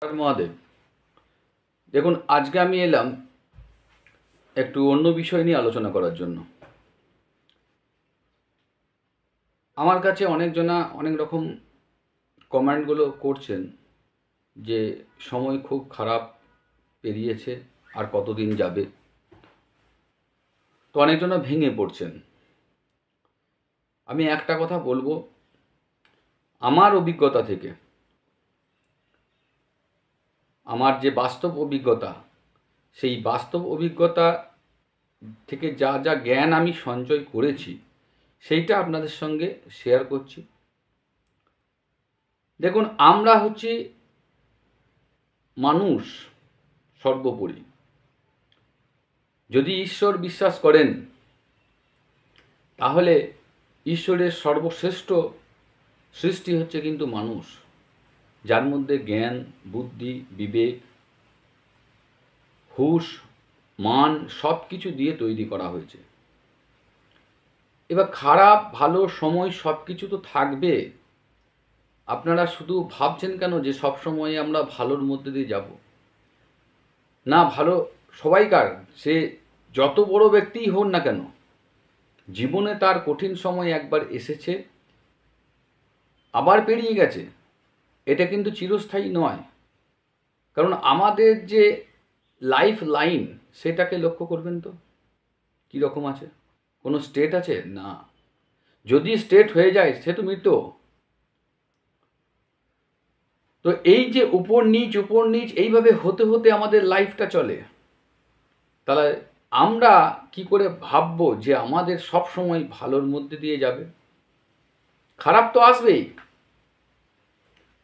মহাদেব, দেখুন আজকে আমি এলাম একটু অন্য বিষয় নিয়ে আলোচনা করার জন্য। আমার কাছে অনেকজনা অনেক রকম কমেন্টগুলো করছেন যে সময় খুব খারাপ পেরিয়েছে, আর কতদিন যাবে। তো অনেকজনা ভেঙে পড়ছেন। আমি একটা কথা বলবো, আমার অভিজ্ঞতা থেকে, আমার যে বাস্তব অভিজ্ঞতা, সেই বাস্তব অভিজ্ঞতা থেকে যা যা জ্ঞান আমি সঞ্চয় করেছি সেইটা আপনাদের সঙ্গে শেয়ার করছি। দেখুন, আমরা হচ্ছি মানুষ সর্বোপরি। যদি ঈশ্বর বিশ্বাস করেন তাহলে ঈশ্বরের সর্বশ্রেষ্ঠ সৃষ্টি হচ্ছে কিন্তু মানুষ, যার মধ্যে জ্ঞান, বুদ্ধি, বিবেক, হুঁশ, মান সব কিছু দিয়ে তৈরি করা হয়েছে। এবার খারাপ ভালো সময় সব কিছু তো থাকবে। আপনারা শুধু ভাবছেন কেন যে সব সময় আমরা ভালোর মধ্যে দিয়ে যাব? না, ভালো সবাইকার, সে যত বড় ব্যক্তিই হোক না কেন, জীবনে তার কঠিন সময় একবার এসেছে, আবার পেরিয়ে গেছে। এটা কিন্তু চিরস্থায়ী নয়। কারণ আমাদের যে লাইফ লাইন, সেটাকে লক্ষ্য করবেন তো কীরকম আছে। কোনো স্টেট আছে? না। যদি স্টেট হয়ে যায় সে তো মৃত্যু। তো এই যে উপর নিচ এইভাবে হতে হতে আমাদের লাইফটা চলে, তাহলে আমরা কি করে ভাববো যে আমাদের সব সময় ভালোর মধ্যে দিয়ে যাবে? খারাপ তো আসবেই।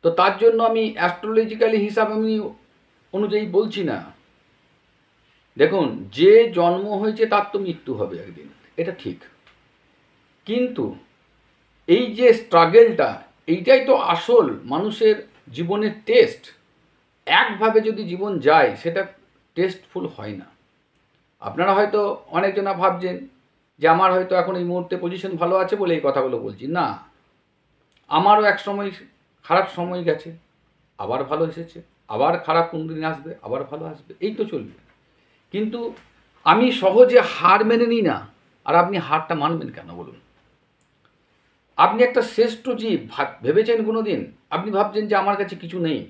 তো তার জন্য আমি অ্যাস্ট্রোলজিক্যালি হিসাব আমি অনুযায়ী বলছি না। দেখুন, যে জন্ম হয়েছে তার তো মৃত্যু হবে একদিন, এটা ঠিক। কিন্তু এই যে স্ট্রাগেলটা, এইটাই তো আসল মানুষের জীবনের টেস্ট। একভাবে যদি জীবন যায় সেটা টেস্টফুল হয় না। আপনারা হয়তো অনেকজনা ভাবছেন যে আমার হয়তো এখন এই মুহূর্তে পজিশন ভালো আছে বলে এই কথাগুলো বলছি। না, আমারও এক সময় খারাপ সময় গেছে, আবার ভালো এসেছে, আবার খারাপ কোন দিন আসবে, আবার ভালো আসবে, এই তো চলবে। কিন্তু আমি সহজে হার মেনে নিই না। আর আপনি হারটা মানবেন কেন বলুন? আপনি একটা শ্রেষ্ঠ জীব ভেবেছেন কোনো দিন? আপনি ভাবছেন যে আমার কাছে কিছু নেই।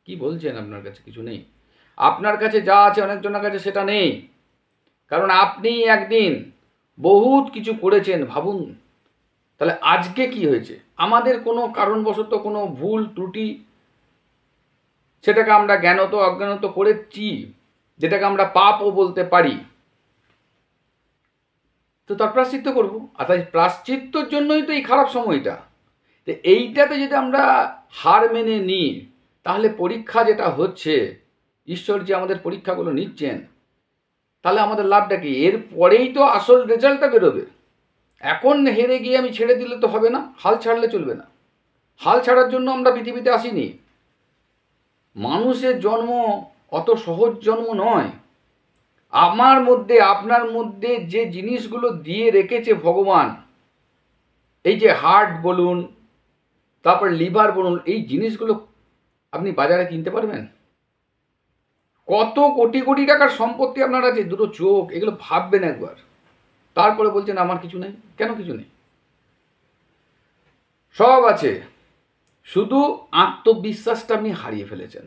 কি বলছেন? আপনার কাছে কিছু নেই? আপনার কাছে যা আছে অনেকজনের কাছে সেটা নেই। কারণ আপনি একদিন বহুত কিছু করেছেন। ভাবুন তাহলে আজকে কি হয়েছে। আমাদের কোনো কারণবশত কোনো ভুল ত্রুটি, সেটাকে আমরা জ্ঞানত অজ্ঞানত করেছি, যেটাকে আমরা পাপও বলতে পারি, তো তার প্রায়শ্চিত্ত করবো। আর তাই প্রায়শ্চিত্তর জন্যই তো এই খারাপ সময়টা। তো এইটাতে যদি আমরা হার মেনে নিই, তাহলে পরীক্ষা যেটা হচ্ছে, ঈশ্বর যে আমাদের পরীক্ষাগুলো নিচ্ছেন, তাহলে আমাদের লাভটা কি? এর পরেই তো আসল রেজাল্টটা বেরোবে। এখন হেরে গিয়ে আমি ছেড়ে দিলে তো হবে না, হাল ছাড়লে চলবে না। হাল ছাড়ার জন্য আমরা পৃথিবীতে আসিনি। মানুষের জন্ম অত সহজ জন্ম নয়। আমার মধ্যে আপনার মধ্যে যে জিনিসগুলো দিয়ে রেখেছে ভগবান, এই যে হার্ট বলুন, তারপর লিভার বলুন, এই জিনিসগুলো আপনি বাজারে কিনতে পারবেন? কত কোটি কোটি টাকার সম্পত্তি আপনার আছে, দুটো চোখ, এগুলো ভাববেন একবার। তারপরে বলছেন আমার কিছু নেই। কেন কিছু নেই? সব আছে, শুধু আত্মবিশ্বাসটা আপনি হারিয়ে ফেলেছেন,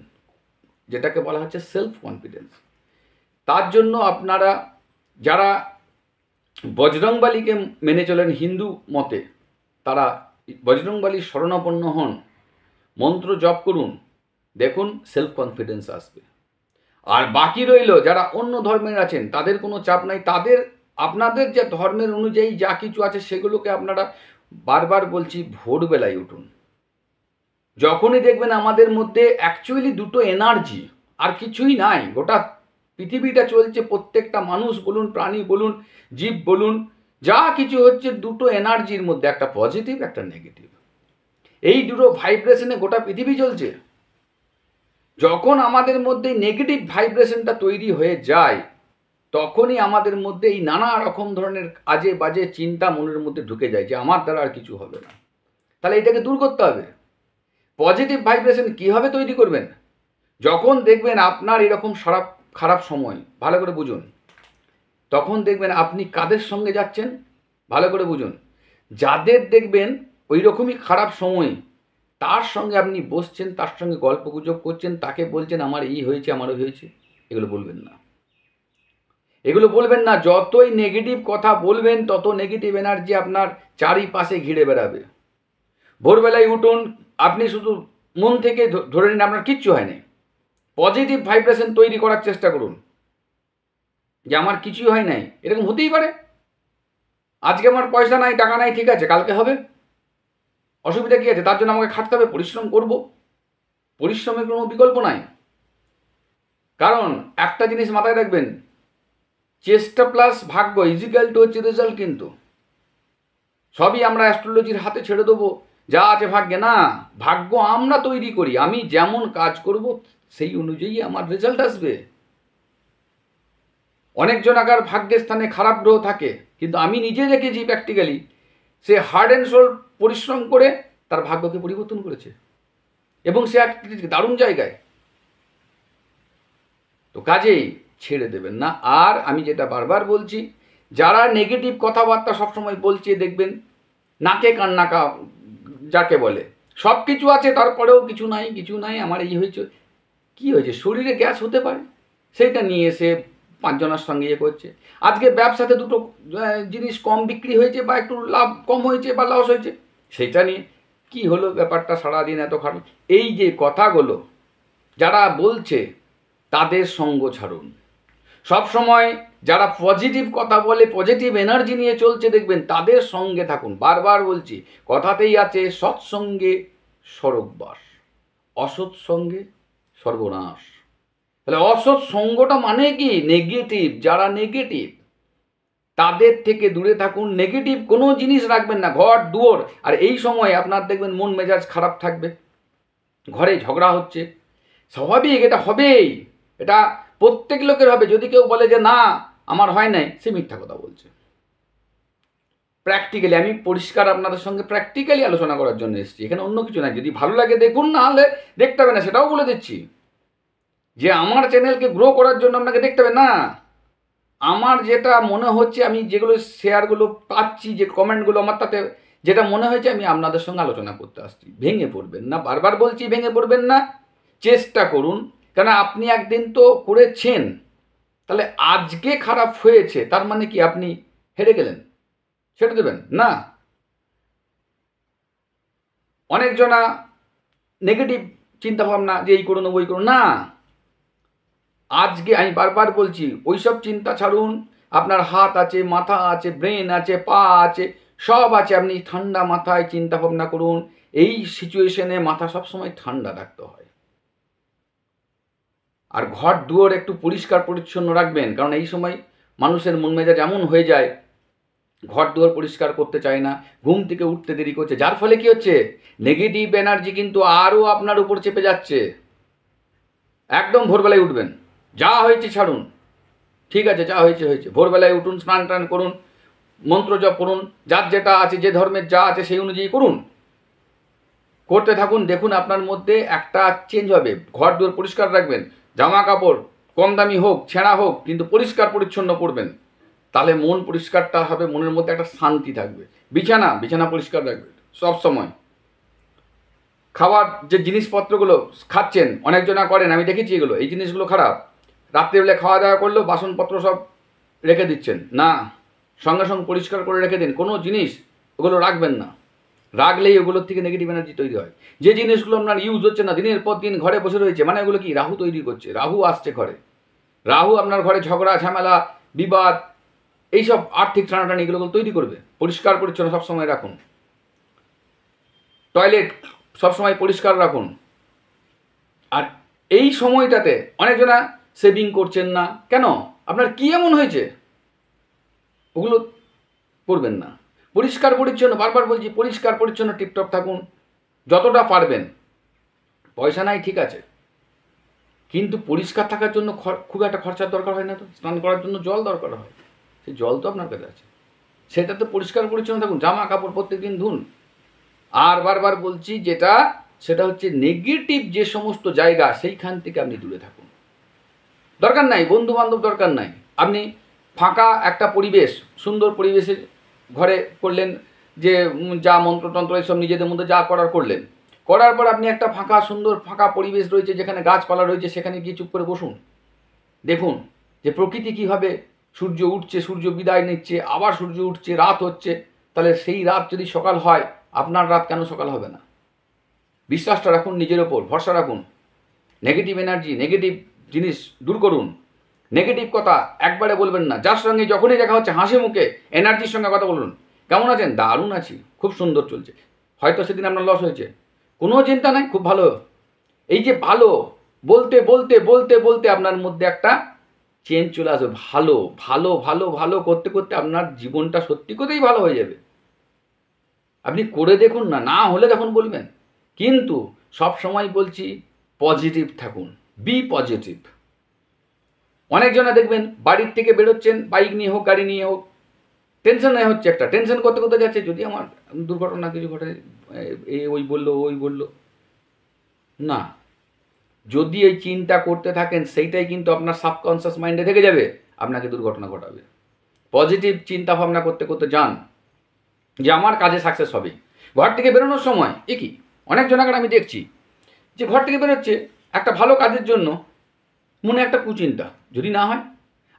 যেটাকে বলা হচ্ছে সেলফ কনফিডেন্স। তার জন্য আপনারা যারা বজরংবলীকে মেনে চলেন হিন্দু মতে, তারা বজরংবলীর শরণাপন্ন হন, মন্ত্র জপ করুন, দেখুন সেলফ কনফিডেন্স আসবে। আর বাকি রইল যারা অন্য ধর্মের আছেন, তাদের কোনো চাপ নাই। তাদের আপনাদের যে ধর্মের অনুযায়ী যা কিছু আছে সেগুলোকে আপনারা, বারবার বলছি, ভোরবেলায় উঠুন। যখনই দেখবেন আমাদের মধ্যে অ্যাকচুয়ালি দুটো এনার্জি, আর কিছুই নাই। গোটা পৃথিবীটা চলছে, প্রত্যেকটা মানুষ বলুন, প্রাণী বলুন, জীব বলুন, যা কিছু হচ্ছে দুটো এনার্জির মধ্যে, একটা পজিটিভ একটা নেগেটিভ। এই দুটো ভাইব্রেশনে গোটা পৃথিবী চলছে। যখন আমাদের মধ্যে নেগেটিভ ভাইব্রেশনটা তৈরি হয়ে যায়, তখনই আমাদের মধ্যে এই নানা রকম ধরনের আজে বাজে চিন্তা মনের মধ্যে ঢুকে যায় যে আমার দ্বারা আর কিছু হবে না। তাহলে এটাকে দূর করতে হবে। পজিটিভ ভাইব্রেশন কীভাবে তৈরি করবেন? যখন দেখবেন আপনার এরকম খারাপ সময়, ভালো করে বুঝুন, তখন দেখবেন আপনি কাদের সঙ্গে যাচ্ছেন, ভালো করে বুঝুন। যাদের দেখবেন ওই রকমই খারাপ সময়, তার সঙ্গে আপনি বসছেন, তার সঙ্গে গল্প গুজব করছেন, তাকে বলছেন আমার এই হয়েছে, আমারও হয়েছে, এগুলো বলবেন না। এগুলো বলবেন না। যতই নেগেটিভ কথা বলবেন, তত নেগেটিভ এনার্জি আপনার চারিপাশে ঘিরে বেড়াবে। ভোরবেলায় উঠুন, আপনি শুধু মন থেকে ধরে নিন আপনার কিচ্ছু হয়নি, পজিটিভ ভাইব্রেশন তৈরি করার চেষ্টা করুন যে আমার কিছুই হয় নাই। এরকম হতেই পারে, আজকে আমার পয়সা নাই, টাকা নাই, ঠিক আছে, কালকে হবে, অসুবিধা কী আছে? তার জন্য আমাকে খাটতে হবে, পরিশ্রম করব। পরিশ্রমের কোনো বিকল্প নাই। কারণ একটা জিনিস মাথায় রাখবেন, চেষ্টা প্লাস ভাগ্য ইজিক্যাল টু হচ্ছে রেজাল্ট। কিন্তু সবই আমরা অ্যাস্ট্রোলজির হাতে ছেড়ে দেবো, যা আছে ভাগ্যে। না, ভাগ্য আমরা তৈরি করি। আমি যেমন কাজ করব সেই অনুযায়ী আমার রেজাল্ট আসবে। অনেকজন আগার ভাগ্যের স্থানে খারাপ গ্রহ থাকে, কিন্তু আমি নিজে দেখেছি প্র্যাকটিক্যালি, সে হার্ড অ্যান্ড সোল পরিশ্রম করে তার ভাগ্যকে পরিবর্তন করেছে, এবং সে এক দারুণ জায়গায়। তো কাজেই ছেড়ে দেবেন না। আর আমি যেটা বারবার বলছি, যারা নেগেটিভ কথাবার্তা সবসময় বলছে, দেখবেন নাকে কান্নাকা যাকে বলে, সব কিছু আছে তারপরেও কিছু নাই, কিছু নাই, আমার এই হয়েছে, কি হয়েছে? শরীরে গ্যাস হতে পারে, সেইটা নিয়ে এসে পাঁচজনের সঙ্গে ইয়ে করছে। আজকে ব্যবসাতে দুটো জিনিস কম বিক্রি হয়েছে, বা একটু লাভ কম হয়েছে, বা লস হয়েছে, সেটা নিয়ে কি হলো ব্যাপারটা, সারাদিন এত খারাপ। এই যে কথাগুলো যারা বলছে, তাদের সঙ্গ ছাড়ুন। সব সময় যারা পজিটিভ কথা বলে, পজিটিভ এনার্জি নিয়ে চলছে, দেখবেন তাদের সঙ্গে থাকুন। বারবার বলছি, কথাতেই আছে সৎসঙ্গে স্বর্গবাস, অসৎ সঙ্গে সর্বনাশ। তাহলে অসৎ সঙ্গটা মানে কি? নেগেটিভ। যারা নেগেটিভ, তাদের থেকে দূরে থাকুন। নেগেটিভ কোনো জিনিস রাখবেন না, ঘর দুয়ার। আর এই সময় আপনার দেখবেন মন মেজাজ খারাপ থাকবে, ঘরে ঝগড়া হচ্ছে, স্বাভাবিক, এটা হবেই, এটা প্রত্যেক লোকের হবে। যদি কেউ বলে যে না আমার হয় নাই, সে মিথ্যা কথা বলছে। প্র্যাকটিক্যালি আমি পরিষ্কার আপনাদের সঙ্গে প্র্যাকটিক্যালি আলোচনা করার জন্য এসেছি, এখানে অন্য কিছু নাই। যদি ভালো লাগে দেখুন, না হলে দেখতে হবে না, সেটাও বলে দিচ্ছি। যে আমার চ্যানেলকে গ্রো করার জন্য আপনাকে দেখতে হবে না। আমার যেটা মনে হচ্ছে, আমি যেগুলো শেয়ারগুলো পাচ্ছি, যে কমেন্টগুলো, আমার তাতে যেটা মনে হয়েছে আমি আপনাদের সঙ্গে আলোচনা করতে আসছি। ভেঙে পড়বেন না, বারবার বলছি, ভেঙে পড়বেন না। চেষ্টা করুন, কারণ আপনি একদিন তো করেছেন। তাহলে আজকে খারাপ হয়েছে, তার মানে কি আপনি হেরে গেলেন? ছেড়ে দেবেন না। অনেকজনা নেগেটিভ চিন্তাভাবনা, যে এই করুন ওই করুন, না। আজকে আমি বারবার বলছি, ওইসব চিন্তা ছাড়ুন। আপনার হাত আছে, মাথা আছে, ব্রেন আছে, পা আছে, সব আছে। আপনি ঠান্ডা মাথায় চিন্তা ভাবনা করুন। এই সিচুয়েশনে মাথা সবসময় ঠান্ডা রাখতে হয়। আর ঘর দুয়ার একটু পরিষ্কার পরিচ্ছন্ন রাখবেন, কারণ এই সময় মানুষের মন মেজাজ এমন হয়ে যায়, ঘর দুয়ার পরিষ্কার করতে চায় না, ঘুম থেকে উঠতে দেরি করছে, যার ফলে কি হচ্ছে, নেগেটিভ এনার্জি কিন্তু আরও আপনার উপর চেপে যাচ্ছে। একদম ভোরবেলায় উঠবেন, যা হয়েছে ছাড়ুন, ঠিক আছে, যা হয়েছে হয়েছে। ভোরবেলায় উঠুন, স্নান টান করুন, মন্ত্র জপ করুন, যার যেটা আছে, যে ধর্মের যা আছে সেই অনুযায়ী করুন, করতে থাকুন। দেখুন আপনার মধ্যে একটা চেঞ্জ হবে। ঘর দুয়ার পরিষ্কার রাখবেন, জামা কাপড় কম দামি হোক, ছেঁড়া হোক, কিন্তু পরিষ্কার পরিচ্ছন্ন করবেন। তাহলে মন পরিষ্কারটা হবে, মনের মধ্যে একটা শান্তি থাকবে। বিছানা পরিষ্কার রাখবেন সব সময়। খাবার যে জিনিসপত্রগুলো খাচ্ছেন, অনেকজনা করেন, আমি দেখেছি এগুলো, এই জিনিসগুলো খারাপ। রাত্রিবেলা খাওয়া দাওয়া করলেও বাসনপত্র সব রেখে দিচ্ছেন, না, সঙ্গে সঙ্গে পরিষ্কার করে রেখে দিন। কোনো জিনিস ওগুলো রাখবেন না, রাখলেই ওগুলোর থেকে নেগেটিভ এনার্জি তৈরি হয়। যে জিনিসগুলো আপনার ইউজ হচ্ছে না, দিনের পর দিন ঘরে বসে রয়েছে, মানে ওগুলো কি রাহু তৈরি করছে, রাহু আসছে ঘরে। রাহু আপনার ঘরে ঝগড়া, ঝামেলা, বিবাদ, এইসব আর্থিক টানাটানি এগুলো তৈরি করবে। পরিষ্কার পরিচ্ছন্ন সবসময় রাখুন। টয়লেট সবসময় পরিষ্কার রাখুন। আর এই সময়টাতে অনেকজনা সেভিং করছেন না, কেন? আপনার কি এমন হয়েছে? ওগুলো করবেন না। পরিষ্কার পরিচ্ছন্ন, বারবার বলছি, পরিষ্কার পরিচ্ছন্ন টিপটপ থাকুন যতটা পারবেন। পয়সা নাই, ঠিক আছে, কিন্তু পরিষ্কার থাকার জন্য খুব একটা খরচার দরকার হয় না তো। স্নান করার জন্য জল দরকার হয়, সেই জল তো আপনার কাছে আছে, সেটাতে পরিষ্কার পরিচ্ছন্ন থাকুন। জামা কাপড় প্রত্যেকদিন ধুন। আর বারবার বলছি, যেটা সেটা হচ্ছে নেগেটিভ যে সমস্ত জায়গা সেইখান থেকে আপনি দূরে থাকুন। দরকার নাই বন্ধু বান্ধব, দরকার নাই। আপনি ফাঁকা একটা পরিবেশ, সুন্দর পরিবেশে ঘরে করলেন, যে যা মন্ত্রতন্ত্র এসব নিজেদের মধ্যে যা করার করলেন, করার পর আপনি একটা ফাঁকা সুন্দর ফাঁকা পরিবেশ রয়েছে যেখানে গাছপালা রয়েছে, সেখানে গিয়ে চুপ করে বসুন। দেখুন যে প্রকৃতি কীভাবে সূর্য উঠছে, সূর্য বিদায় নিচ্ছে, আবার সূর্য উঠছে, রাত হচ্ছে। তাহলে সেই রাত যদি সকাল হয়, আপনার রাত কেন সকাল হবে না? বিশ্বাসটা রাখুন, নিজের ওপর ভরসা রাখুন। নেগেটিভ এনার্জি, নেগেটিভ জিনিস দূর করুন। নেগেটিভ কথা একবারে বলবেন না। যার সঙ্গে যখনই দেখা হচ্ছে হাসি মুখে এনার্জির সঙ্গে কথা বলুন। কেমন আছেন? দারুণ আছি, খুব সুন্দর চলছে। হয়তো সেদিন আপনার লস হয়েছে, কোনো চিন্তা নাই, খুব ভালো। এই যে ভালো বলতে বলতে বলতে বলতে আপনার মধ্যে একটা চেঞ্জ চলে আসবে। ভালো ভালো ভালো ভালো করতে করতে আপনার জীবনটা সত্যি করেই ভালো হয়ে যাবে। আপনি করে দেখুন না, না হলে তখন বলবেন। কিন্তু সব সময় বলছি পজিটিভ থাকুন, বি পজিটিভ। অনেকজনে দেখবেন বাড়ির থেকে বেরোচ্ছেন, বাইক নিয়ে হোক গাড়ি নিয়ে হোক, টেনশন হয়ে হচ্ছে, একটা টেনশন করতে করতে যাচ্ছে, যদি আমার দুর্ঘটনা কিছু ঘটে, ওই বললো ওই বললো না। যদি এই চিন্তা করতে থাকেন, সেইটাই কিন্তু আপনার সাবকনসিয়াস মাইন্ডে থেকে যাবে, আপনাকে দুর্ঘটনা ঘটাবে। পজিটিভ চিন্তা ভাবনা করতে করতে যান যে আমার কাজে সাকসেস হবে। ঘর থেকে বেরোনোর সময় কি অনেক জনাকে আমি দেখছি যে ঘর থেকে বেরোচ্ছে একটা ভালো কাজের জন্য, মনে একটা কুচিন্তা, যদি না হয়।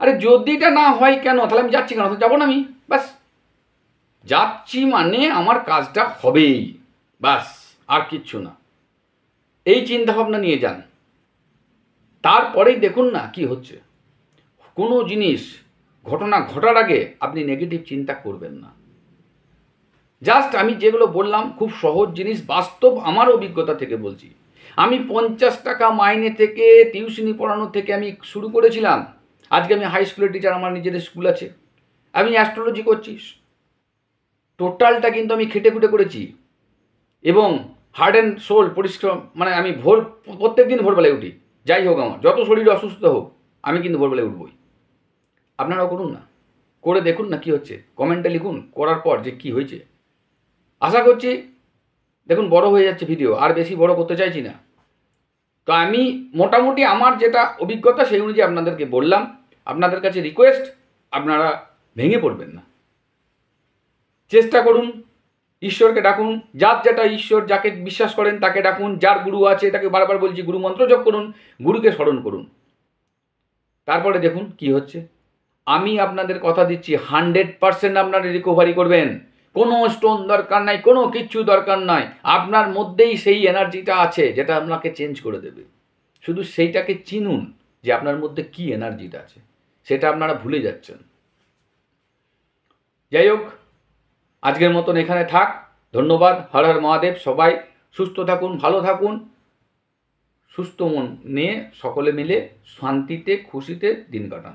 আরে যদিটা না হয় কেন, তাহলে আমি যাচ্ছি কেন? তো যাবো না আমি, ব্যাস যাচ্ছি মানে আমার কাজটা হবেই, ব্যাস, আর কিচ্ছু না। এই চিন্তা ভাবনা নিয়ে যান, তারপরেই দেখুন না কি হচ্ছে। কোনো জিনিস ঘটনা ঘটার আগে আপনি নেগেটিভ চিন্তা করবেন না। জাস্ট আমি যেগুলো বললাম খুব সহজ জিনিস, বাস্তব আমার অভিজ্ঞতা থেকে বলছি। আমি 50 টাকা মাইনে থেকে টিউশনি পড়ানো থেকে আমি শুরু করেছিলাম। আজকে আমি হাই স্কুলের টিচার, আমার নিজেদের স্কুল আছে, আমি অ্যাস্ট্রোলজি করছি। টোটালটা কিন্তু আমি খেটে খুঁটে করেছি এবং হার্ট অ্যান্ড সোল পরিশ্রম। মানে আমি প্রত্যেক দিন ভোরবেলায় উঠি, যাই হোক আমার যত শরীর অসুস্থ হোক, আমি কিন্তু ভোরবেলায় উঠবই। আপনারাও করুন না, করে দেখুন না কি হচ্ছে, কমেন্টে লিখুন করার পর যে কি হয়েছে। আশা করছি, দেখুন বড় হয়ে যাচ্ছে ভিডিও, আর বেশি বড় করতে চাইছি না। তো আমি মোটামুটি আমার যেটা অভিজ্ঞতা সেই অনুযায়ী আপনাদেরকে বললাম। আপনাদের কাছে রিকোয়েস্ট, আপনারা ভেঙে পড়বেন না, চেষ্টা করুন, ঈশ্বরকে ডাকুন। যার যেটা ঈশ্বর, যাকে বিশ্বাস করেন তাকে ডাকুন। যার গুরু আছে তাকে বারবার বলছি গুরু মন্ত্র জপ করুন, গুরুকে স্মরণ করুন। তারপরে দেখুন কি হচ্ছে। আমি আপনাদের কথা দিচ্ছি 100% আপনারা রিকভারি করবেন। কোনো স্টোন দরকার নাই, কোনো কিচ্ছু দরকার নাই। আপনার মধ্যেই সেই এনার্জিটা আছে যেটা আপনাকে চেঞ্জ করে দেবে। শুধু সেইটাকে চিনুন যে আপনার মধ্যে কি এনার্জিটা আছে, সেটা আপনারা ভুলে যাচ্ছেন। যাই হোক, আজকের মতন এখানে থাক। ধন্যবাদ। হর হর মহাদেব। সবাই সুস্থ থাকুন, ভালো থাকুন, সুস্থ মন নিয়ে সকলে মিলে শান্তিতে খুশিতে দিন কাটান।